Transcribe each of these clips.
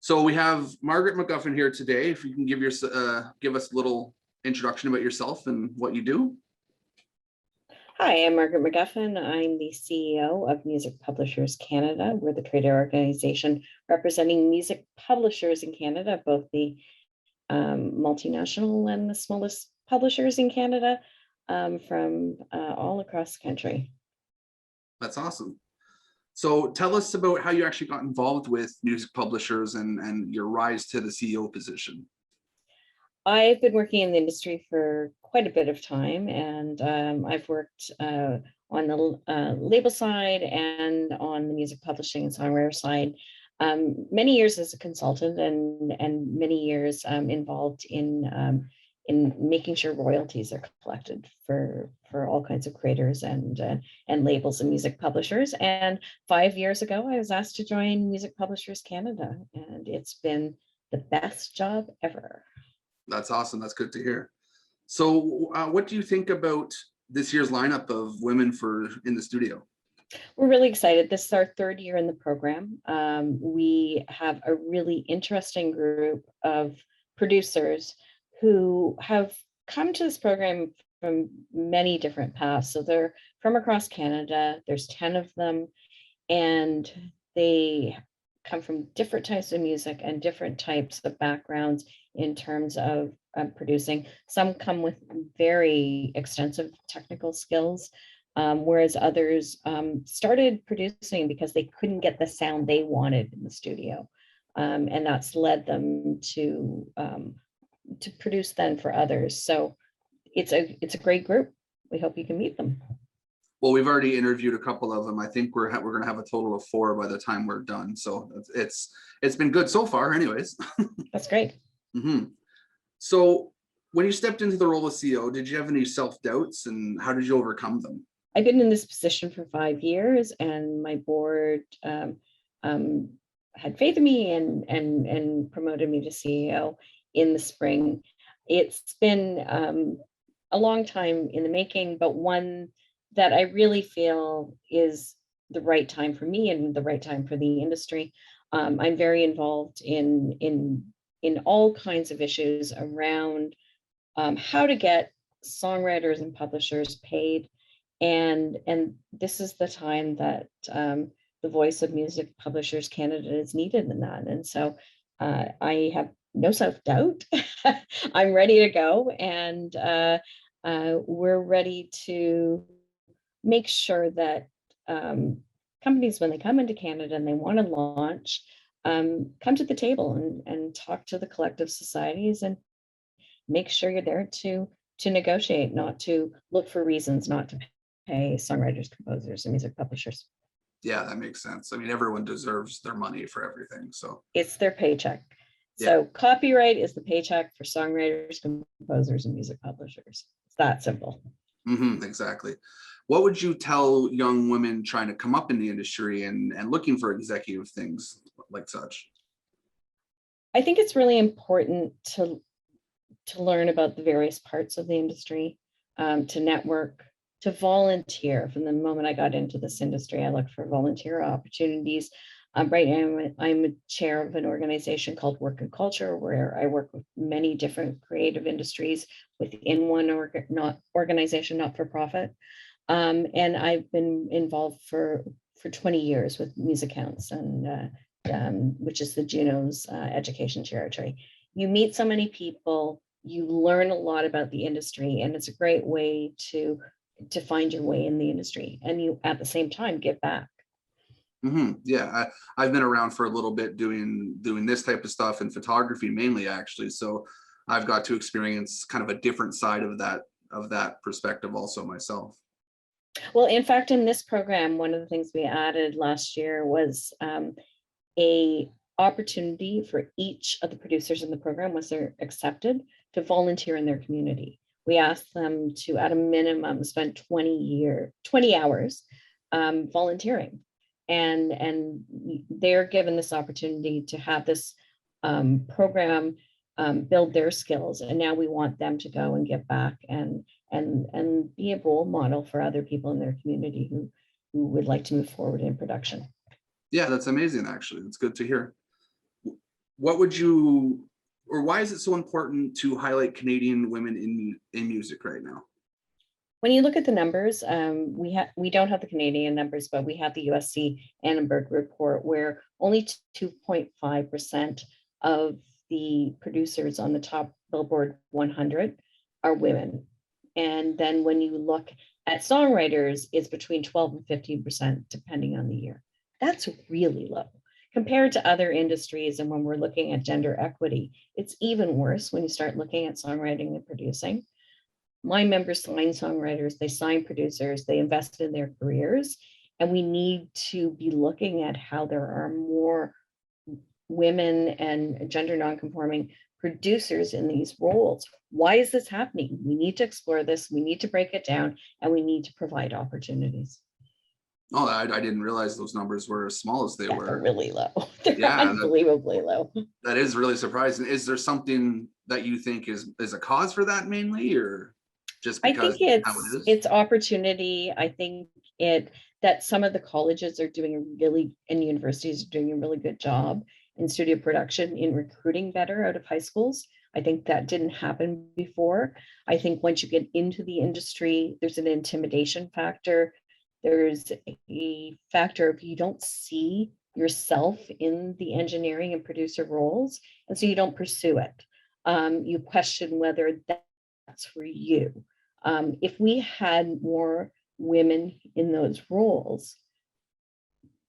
So we have Margaret McGuffin here today. If you can give us a little introduction about yourself and what you do. Hi, I'm Margaret McGuffin. I'm the CEO of Music Publishers Canada. We're the trade organization representing music publishers in Canada, both the multinational and the smallest publishers in Canada, from all across the country. That's awesome. So tell us about how you actually got involved with music publishers and your rise to the CEO position. I've been working in the industry for quite a bit of time, and I've worked on the label side and on the music publishing and songwriter side. Many years as a consultant and many years involved in making sure royalties are collected for all kinds of creators and labels and music publishers. And 5 years ago, I was asked to join Music Publishers Canada, and it's been the best job ever. That's awesome. That's good to hear. So what do you think about this year's lineup of women in the studio? We're really excited. This is our third year in the program. We have a really interesting group of producers who have come to this program from many different paths. So they're from across Canada. There's 10 of them, and they come from different types of music and different types of backgrounds in terms of producing. Some come with very extensive technical skills, whereas others started producing because they couldn't get the sound they wanted in the studio. And that's led them to produce then for others. So it's a great group. We hope you can meet them. Well, we've already interviewed a couple of them. I think we're going to have a total of 4 by the time we're done. So it's been good so far anyways. That's great. Mm-hmm. So when you stepped into the role of CEO, did you have any self-doubts, and how did you overcome them? I've been in this position for 5 years, and my board had faith in me and promoted me to CEO in the spring. It's been a long time in the making, but one that I really feel is the right time for me and the right time for the industry. I'm very involved in all kinds of issues around how to get songwriters and publishers paid, and this is the time that the voice of Music Publishers Canada is needed in that. And so I have no self-doubt. I'm ready to go, and we're ready to make sure that companies, when they come into Canada and they want to launch, come to the table and talk to the collective societies and make sure you're there to negotiate, not to look for reasons not to pay songwriters, composers, and music publishers. Yeah, that makes sense. I mean, everyone deserves their money for everything. So it's their paycheck. Yeah. So copyright is the paycheck for songwriters, composers, and music publishers. It's that simple. Mm-hmm, exactly. What would you tell young women trying to come up in the industry and looking for executive things like such? I think it's really important to learn about the various parts of the industry, to network, to volunteer. From the moment I got into this industry, I looked for volunteer opportunities. Right now, I'm a chair of an organization called Work and Culture, where I work with many different creative industries within one organization, not for profit. And I've been involved for 20 years with Music Counts, and which is the Juno's education territory. You meet so many people, you learn a lot about the industry, and it's a great way to find your way in the industry, and you at the same time give back. Mm-hmm. Yeah, I've been around for a little bit doing this type of stuff in photography mainly, actually. So I've got to experience kind of a different side of that perspective also myself. Well, in fact, in this program, one of the things we added last year was a opportunity for each of the producers in the program, once they're accepted, to volunteer in their community. We asked them to, at a minimum, spend 20 hours volunteering. And they're given this opportunity to have this program build their skills. And now we want them to go and give back and be a role model for other people in their community who would like to move forward in production. Yeah, that's amazing, actually. It's good to hear. what would you, or why is it so important to highlight Canadian women in music right now? When you look at the numbers, we don't have the Canadian numbers, but we have the USC Annenberg report, where only 2.5% of the producers on the top Billboard 100 are women. And then when you look at songwriters, it's between 12 and 15%, depending on the year. That's really low compared to other industries. And when we're looking at gender equity, it's even worse when you start looking at songwriting and producing. My members sign songwriters, they sign producers, they invest in their careers. And we need to be looking at how there are more women and gender nonconforming producers in these roles. Why is this happening? We need to explore this, we need to break it down, and we need to provide opportunities. Oh, I didn't realize those numbers were as small as they Yeah, were. they're really low. They're Yeah, unbelievably low. that is really surprising. Is there something that you think is a cause for that mainly, or just I because think how it is? it's opportunity. I think it that some of the colleges are doing a really, and universities are doing a really good job in studio production in recruiting better out of high schools. I think that didn't happen before. I think once you get into the industry, there's an intimidation factor. There's a factor of you don't see yourself in the engineering and producer roles, and so you don't pursue it. You question whether that's for you. If we had more women in those roles,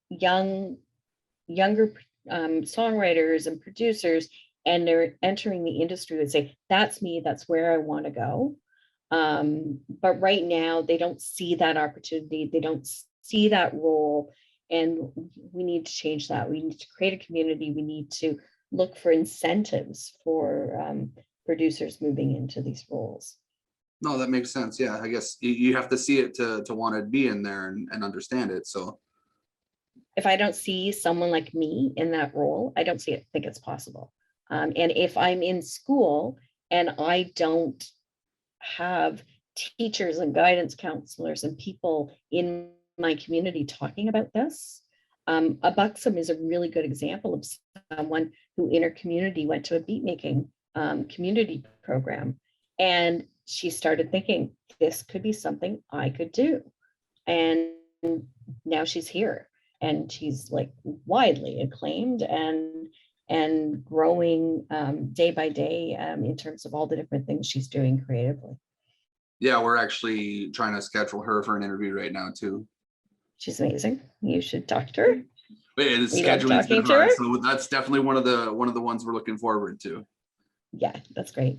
younger songwriters and producers, and they're entering the industry, would say, that's me, that's where I want to go. But right now, they don't see that opportunity, they don't see that role, and we need to change that. We need to create a community, we need to look for incentives for producers moving into these roles. No, that makes sense. Yeah, I guess you have to see it to want to be in there and understand it. So If I don't see someone like me in that role, I don't think it's possible. And if I'm in school and I don't have teachers and guidance counselors and people in my community talking about this, a Buxom is a really good example of someone who in her community went to a beat making community program, and she started thinking this could be something I could do. And now she's here, and she's like widely acclaimed and growing day by day in terms of all the different things she's doing creatively. yeah, we're actually trying to schedule her for an interview right now too. She's amazing. You should talk to her. But yeah, the We love scheduling's been talking to hard, her. so that's definitely one of the ones we're looking forward to. Yeah, that's great.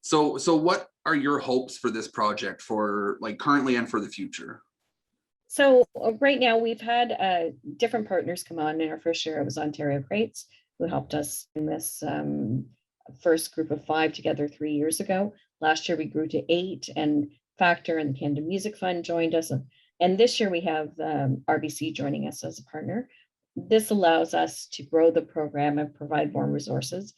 So what are your hopes for this project, for like currently and for the future? So right now we've had different partners come on. In our first year, it was Ontario Crates who helped us in this first group of 5 together 3 years ago. Last year we grew to 8, and Factor and the Canada Music Fund joined us. And this year we have RBC joining us as a partner. This allows us to grow the program and provide more resources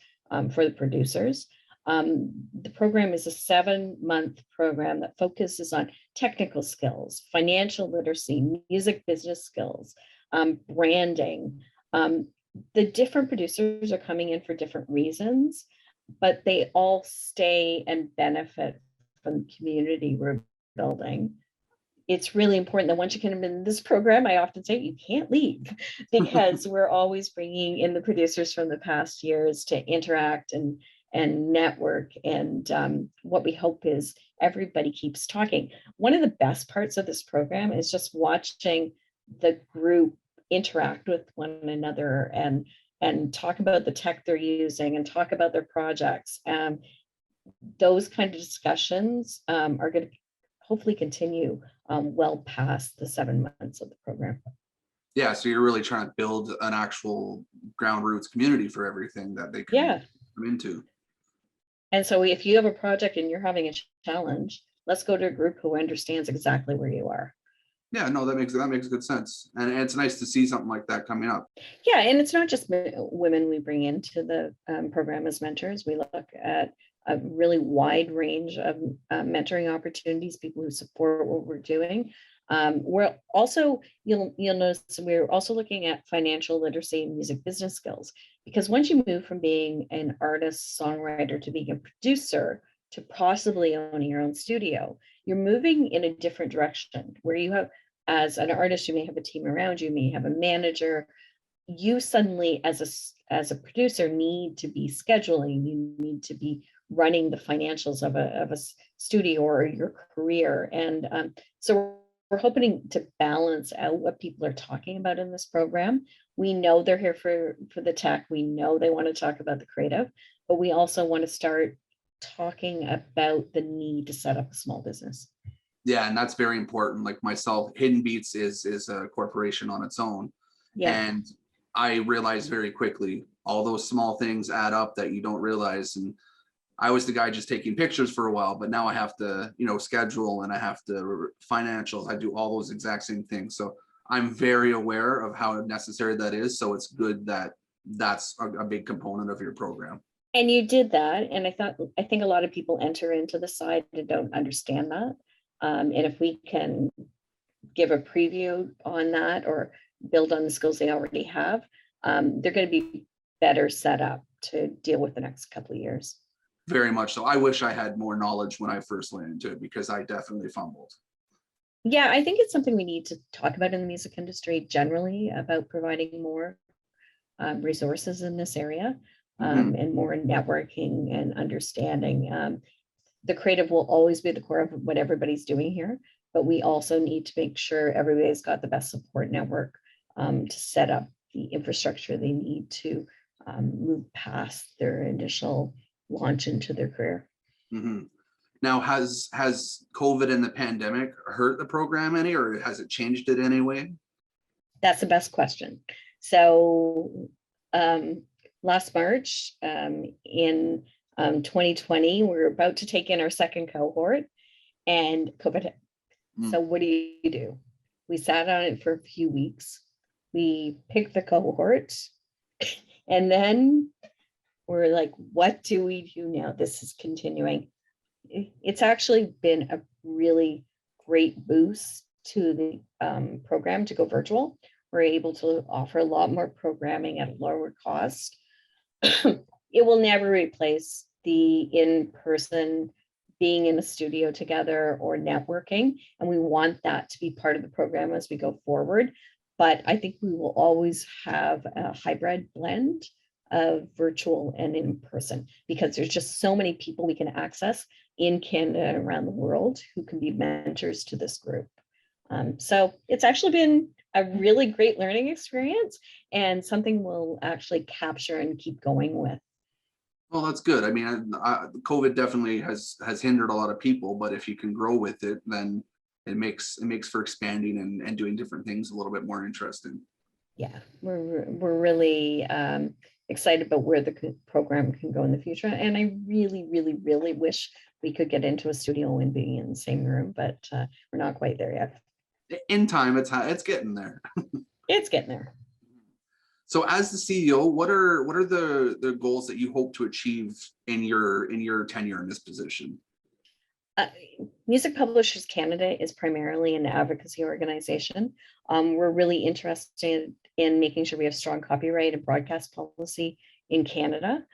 for the producers. The program is a 7-month program that focuses on technical skills, financial literacy, music business skills, branding. The different producers are coming in for different reasons, but they all stay and benefit from the community we're building. It's really important that once you come in this program, I often say you can't leave, because we're always bringing in the producers from the past years to interact and network. And what we hope is everybody keeps talking. One of the best parts of this program is just watching the group interact with one another and talk about the tech they're using and talk about their projects. Those kind of discussions are going to hopefully continue well past the 7 months of the program. Yeah, so you're really trying to build an actual ground roots community for everything that they can come into. And so if you have a project and you're having a challenge, let's go to a group who understands exactly where you are. Yeah, no, that makes good sense. And it's nice to see something like that coming up. Yeah, and it's not just women we bring into the program as mentors. We look at a really wide range of mentoring opportunities, people who support what we're doing. We're also, you'll notice we're also looking at financial literacy and music business skills, Because once you move from being an artist, songwriter to being a producer to possibly owning your own studio, you're moving in a different direction where you have, as an artist, you may have a team around you, you may have a manager. You suddenly, as a producer, need to be scheduling, you need to be running the financials of a studio or your career. And so we're hoping to balance out what people are talking about in this program. We know they're here for the tech. We know they want to talk about the creative, but we also want to start talking about the need to set up a small business. Yeah, and that's very important. Like myself, Hidden Beats is a corporation on its own. Yeah. And I realized very quickly all those small things add up that you don't realize. And I was the guy just taking pictures for a while, but now I have to, schedule, and I have to financials. I do all those exact same things. So I'm very aware of how necessary that is. So it's good that that's a big component of your program. And you did that. And I think a lot of people enter into the side and don't understand that. And if we can give a preview on that or build on the skills they already have, they're going to be better set up to deal with the next couple of years. Very much so. I wish I had more knowledge when I first went into it, because I definitely fumbled. Yeah, I think it's something we need to talk about in the music industry generally, about providing more resources in this area, and more networking and understanding. The creative will always be the core of what everybody's doing here, but we also need to make sure everybody's got the best support network to set up the infrastructure they need to move past their initial launch into their career. Now, has COVID and the pandemic hurt the program any, or has it changed it any way? That's the best question. So last March in 2020, we're about to take in our second cohort, and COVID hit. So what do? We sat on it for a few weeks. We picked the cohort, and then we're like, what do we do now? This is continuing. It's actually been a really great boost to the program to go virtual. We're able to offer a lot more programming at a lower cost. It will never replace the in-person being in a studio together or networking, and we want that to be part of the program as we go forward. But I think we will always have a hybrid blend of virtual and in person, because there's just so many people we can access in Canada and around the world who can be mentors to this group. So it's actually been a really great learning experience, and something we'll actually capture and keep going with. Well, that's good. I mean, COVID definitely has hindered a lot of people, but if you can grow with it, then it makes for expanding and doing different things a little bit more interesting. Yeah, we're really excited about where the program can go in the future. And I really, really, really wish we could get into a studio and be in the same room, but we're not quite there yet. In time, it's getting there. It's getting there. So as the CEO, what are the goals that you hope to achieve in your tenure in this position? Music Publishers Canada is primarily an advocacy organization. We're really interested in making sure we have strong copyright and broadcast policy in Canada,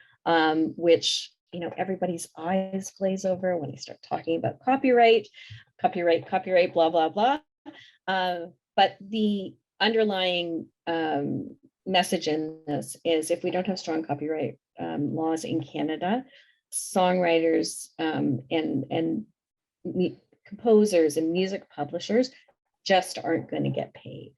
which everybody's eyes glaze over when you start talking about copyright, blah, blah, blah. But the underlying message in this is, if we don't have strong copyright laws in Canada, songwriters and composers and music publishers just aren't going to get paid.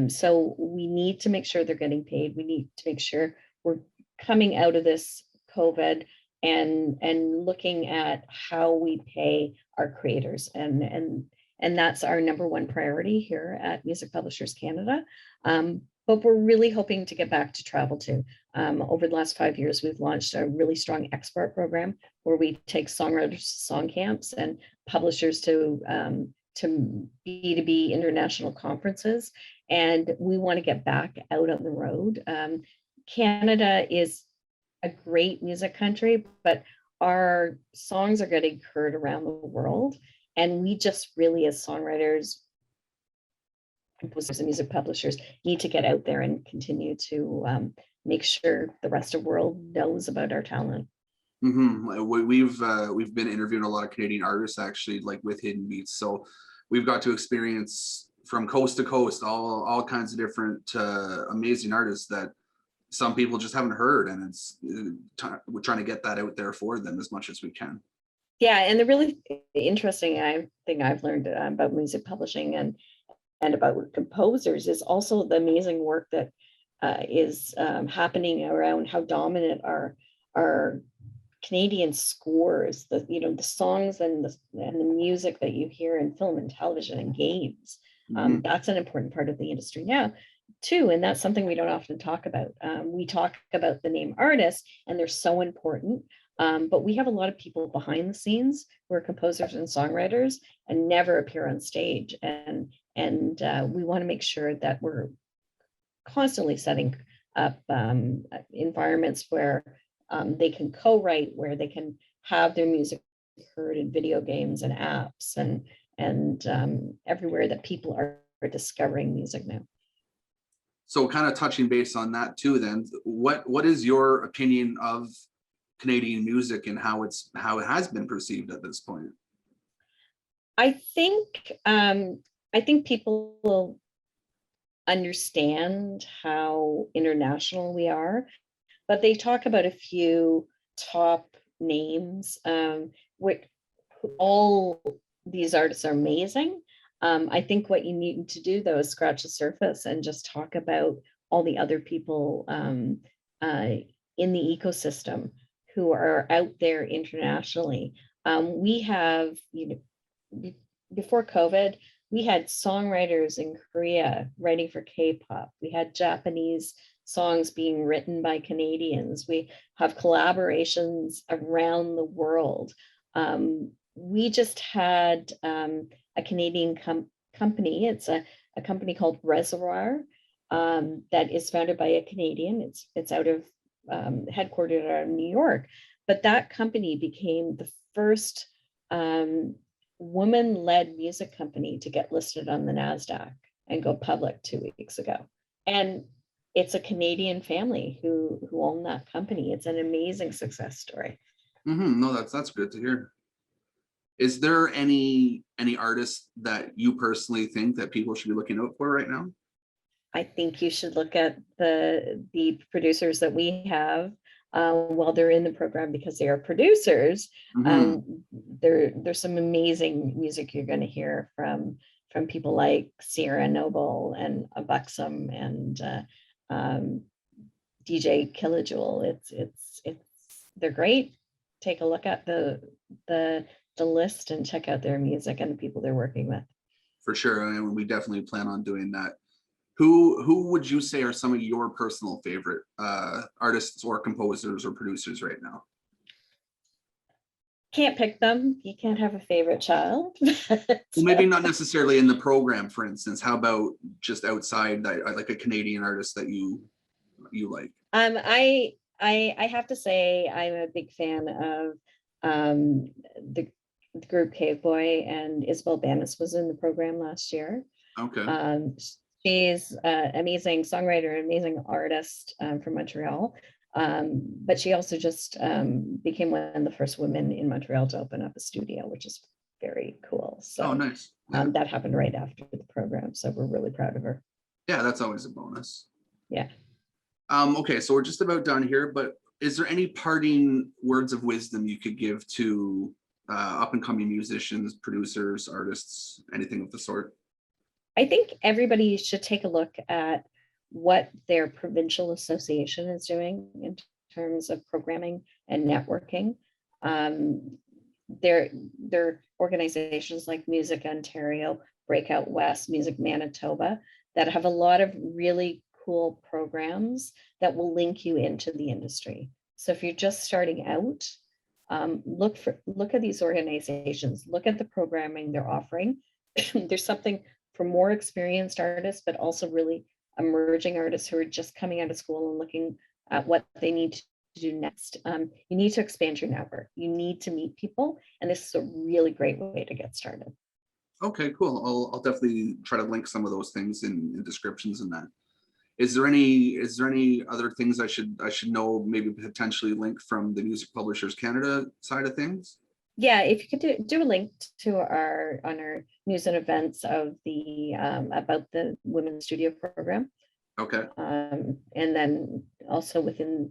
So we need to make sure they're getting paid. We need to make sure we're coming out of this COVID and looking at how we pay our creators, and that's our number one priority here at Music Publishers Canada. But we're really hoping to get back to travel too. Over the last 5 years, we've launched a really strong export program where we take songwriters to song camps and publishers to B2B international conferences. And we want to get back out on the road. Canada is a great music country, but our songs are getting heard around the world. And we just really, as songwriters, composers and music publishers, need to get out there and continue to make sure the rest of the world knows about our talent. We've been interviewing a lot of Canadian artists actually, like with Hidden Beats. So we've got to experience from coast to coast all kinds of different amazing artists that some people just haven't heard, and we're trying to get that out there for them as much as we can. Yeah, and the really interesting thing I've learned about music publishing and about composers is also the amazing work that is happening around how dominant our Canadian scores, the songs and the music that you hear in film and television and games. That's an important part of the industry now too, and that's something we don't often talk about. We talk about the name artists, and they're so important, but we have a lot of people behind the scenes who are composers and songwriters and never appear on stage, and we want to make sure that we're constantly setting up environments where they can co-write, where they can have their music heard in video games and apps and everywhere that people are discovering music now. So kind of touching base on that too, then what is your opinion of Canadian music and how it has been perceived at this point? I think people will understand how international we are, but they talk about a few top names. All these artists are amazing. I think what you need to do though is scratch the surface and just talk about all the other people in the ecosystem who are out there internationally. We have, before COVID, we had songwriters in Korea writing for K-pop. We had Japanese songs being written by Canadians. We have collaborations around the world. We just had a Canadian company. It's a company called Reservoir that is founded by a Canadian. It's out of headquartered out of New York, but that company became the first woman-led music company to get listed on the NASDAQ and go public 2 weeks ago. And it's a Canadian family who own that company. It's an amazing success story. No, that's good to hear. Is there any artists that you personally think that people should be looking out for right now? I think you should look at the producers that we have while they're in the program, because they are producers. There's some amazing music you're going to hear from people like Sierra Noble and Buxom and DJ Killajoule. They're great. Take a look at the list and check out their music and the people they're working with. For sure, and we definitely plan on doing that. Who would you say are some of your personal favorite artists or composers or producers right now? Can't pick them. You can't have a favorite child. Well, maybe not necessarily in the program, for instance. How about just outside, like a Canadian artist that you like? I have to say I'm a big fan of the group Cave Boy, and Isabel Banis was in the program last year. Okay. She's an amazing songwriter, an amazing artist from Montreal. But she also just became one of the first women in Montreal to open up a studio, which is very cool. So nice. Yeah. That happened right after the program. So we're really proud of her. Yeah, that's always a bonus. Yeah. Okay, so we're just about done here, but is there any parting words of wisdom you could give to up and coming musicians, producers, artists, anything of the sort? I think everybody should take a look at what their provincial association is doing in terms of programming and networking. There are organizations like Music Ontario, Breakout West, Music Manitoba that have a lot of really cool programs that will link you into the industry. So if you're just starting out, look at these organizations, look at the programming they're offering. There's something for more experienced artists, but also really emerging artists who are just coming out of school and looking at what they need to do next. You need to expand your network. You need to meet people, and this is a really great way to get started. Okay, cool. I'll definitely try to link some of those things in descriptions and that. Is there any other things I should know, maybe potentially link from the Music Publishers Canada side of things? Yeah, if you could do a link to our on our news and events of the about the Women's Studio program. Okay. And then also within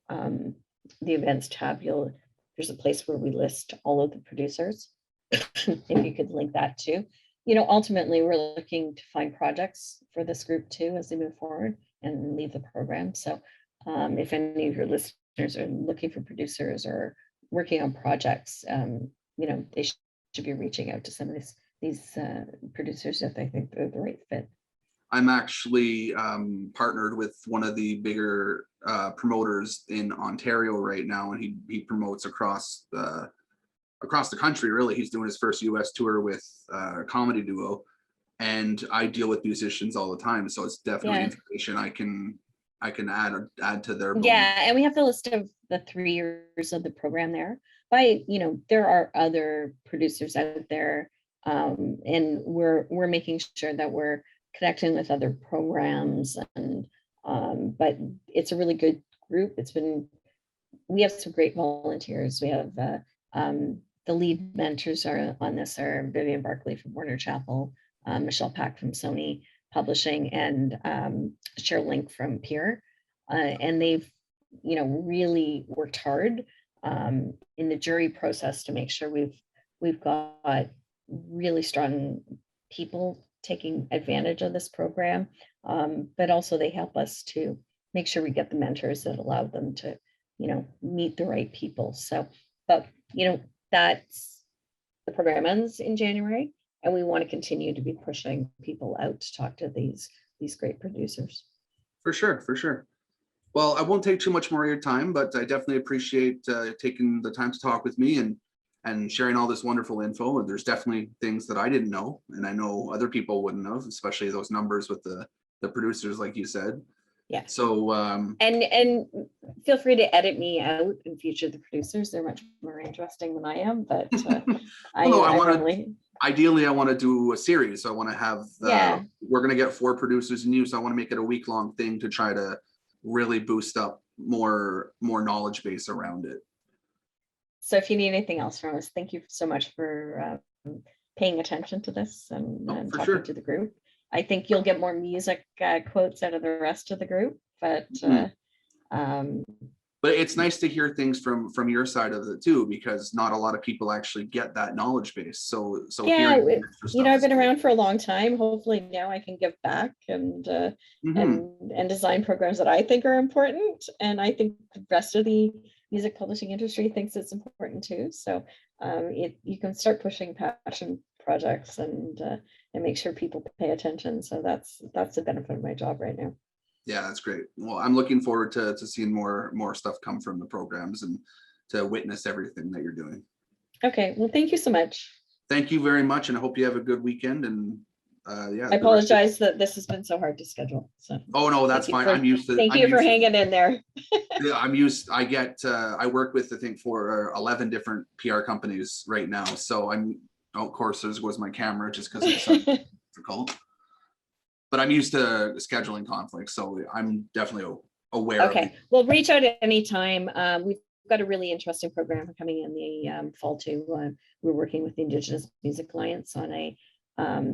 the events tab, there's a place where we list all of the producers. If you could link that too. Ultimately, we're looking to find projects for this group too as they move forward and leave the program. So if any of your listeners are looking for producers or working on projects, they should be reaching out to some of these producers if they think they're the right fit. I'm actually partnered with one of the bigger promoters in Ontario right now, and he promotes across the country. Really, he's doing his first US tour with a comedy duo, and I deal with musicians all the time, so it's definitely information I can add to their Yeah, and we have the list of the 3 years of the program there. There are other producers out there, and we're making sure that we're connecting with other programs, and but it's a really good group. We have some great volunteers. We have the lead mentors are on this are Vivian Barkley from Warner Chappell, Michelle Pack from Sony Publishing, and Cheryl Link from Peer. And they've, really worked hard in the jury process to make sure we've got really strong people taking advantage of this program. But also they help us to make sure we get the mentors that allow them to, meet the right people. So, but, that's the program ends in January, and we want to continue to be pushing people out to talk to these great producers. For sure. Well, I won't take too much more of your time, but I definitely appreciate taking the time to talk with me and sharing all this wonderful info. And there's definitely things that I didn't know, and I know other people wouldn't have, especially those numbers with the producers, like you said. Yeah. So and feel free to edit me out and feature the producers. They're much more interesting than I am, but ideally I want to do a series. So I want to have we're going to get 4 producers in you, so I want to make it a week-long thing to try to really boost up more knowledge base around it. So if you need anything else from us, thank you so much for paying attention to this and talking to the group. I think you'll get more music quotes out of the rest of the group, but it's nice to hear things from your side of it too, because not a lot of people actually get that knowledge base. So yeah, I've been around for a long time. Hopefully now I can give back and design programs that I think are important, and I think the rest of the music publishing industry thinks it's important too. So you can start pushing passion projects and make sure people pay attention. So that's the benefit of my job right now. Yeah, that's great. Well, I'm looking forward to seeing more stuff come from the programs and to witness everything that you're doing. Okay, well, thank you so much. Thank you very much, and I hope you have a good weekend. And I apologize that this has been so hard to schedule. So oh no, that's fine. I'm used to. Thank you for hanging in there. Yeah, I'm used. I work with I think 11 different PR companies right now. So of course, there was my camera just because it's so difficult. But I'm used to scheduling conflicts, so I'm definitely aware. Okay, well, reach out at any time. We've got a really interesting program coming in the fall too. We're working with the Indigenous Music Alliance on a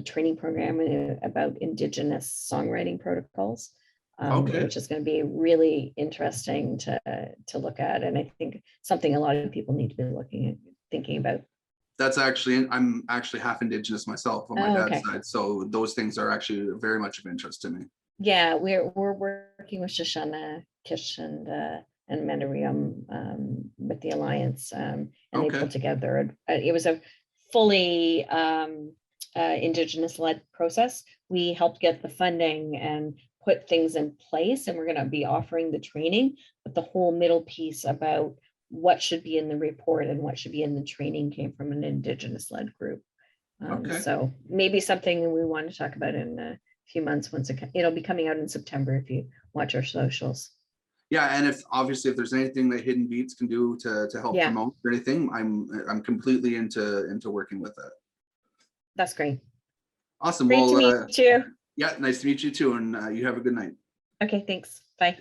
training program about Indigenous songwriting protocols, which is going to be really interesting to look at, and I think something a lot of people need to be thinking about. I'm actually half Indigenous myself on my dad's side, so those things are actually very much of interest to me. Yeah, we're working with Shoshana, Kish, and Mandariyum with the Alliance, and they put together. It was a fully Indigenous-led process. We helped get the funding and put things in place, and we're going to be offering the training, but the whole middle piece about what should be in the report and what should be in the training came from an Indigenous-led group. So maybe something we want to talk about in a few months once it'll be coming out in September if you watch our socials. Yeah, and if there's anything that Hidden Beats can do to help promote or anything, I'm completely into working with that. That's great. Awesome. Great to meet you. Yeah, nice to meet you too, and you have a good night. Okay, thanks. Bye.